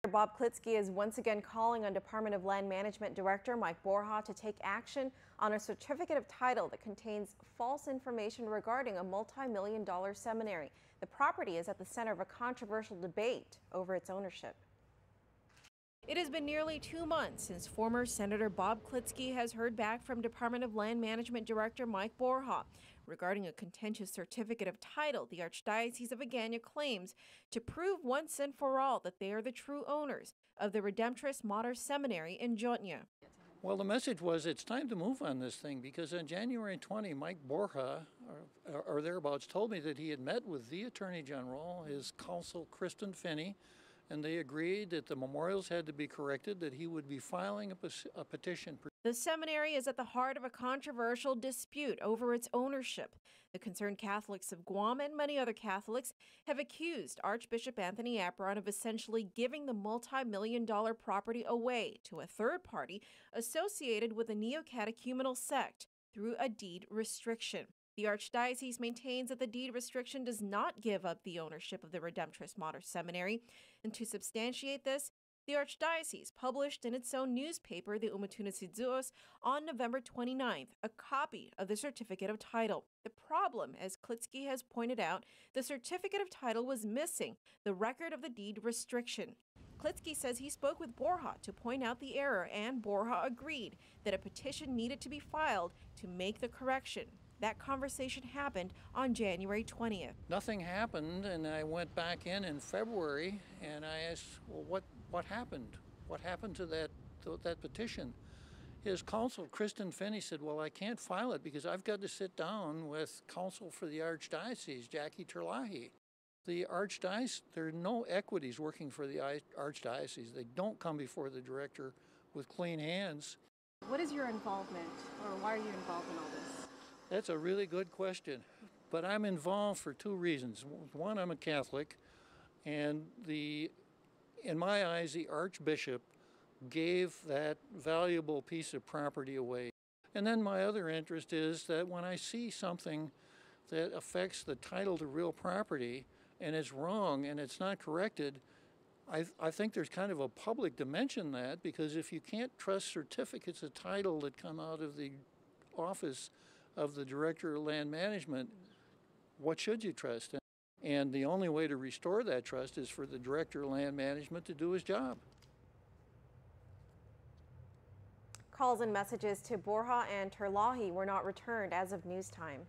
Bob Klitzkie is once again calling on Department of Land Management Director Mike Borja to take action on a certificate of title that contains false information regarding a multi-million-dollar seminary. The property is at the center of a controversial debate over its ownership. It has been nearly 2 months since former Senator Bob Klitzkie has heard back from Department of Land Management Director Mike Borja regarding a contentious certificate of title the Archdiocese of Agana claims to prove once and for all that they are the true owners of the Redemptoris Mater Seminary in Jonia. Well, the message was it's time to move on this thing, because on January 20, Mike Borja, or thereabouts, told me that he had met with the Attorney General, his counsel, Kristen Finney, and they agreed that the memorials had to be corrected, that he would be filing a petition. The seminary is at the heart of a controversial dispute over its ownership. The concerned Catholics of Guam and many other Catholics have accused Archbishop Anthony Apuron of essentially giving the multi-million-dollar property away to a third party associated with a neo-catechumenal sect through a deed restriction. The Archdiocese maintains that the deed restriction does not give up the ownership of the Redemptoris Mater Seminary, and to substantiate this, the Archdiocese published in its own newspaper, the Umatunasidzuos, on November 29th, a copy of the certificate of title. The problem, as Klitzkie has pointed out, the certificate of title was missing the record of the deed restriction. Klitzkie says he spoke with Borja to point out the error, and Borja agreed that a petition needed to be filed to make the correction. That conversation happened on January 20th. Nothing happened, and I went back in February, and I asked, well, what happened? What happened to that petition? His counsel, Kristen Finney, said, well, I can't file it because I've got to sit down with counsel for the Archdiocese, Jackie Terlahi. The Archdiocese, there are no equities working for the Archdiocese. They don't come before the director with clean hands. What is your involvement, or why are you involved in all this? That's a really good question, but I'm involved for two reasons. One, I'm a Catholic, and in my eyes, the Archbishop gave that valuable piece of property away. And then my other interest is that when I see something that affects the title to real property and it's wrong and it's not corrected, I think there's kind of a public dimension that, because if you can't trust certificates of title that come out of the office of the Director of Land Management, what should you trust? And the only way to restore that trust is for the Director of Land Management to do his job. Calls and messages to Borja and Terlahi were not returned as of news time.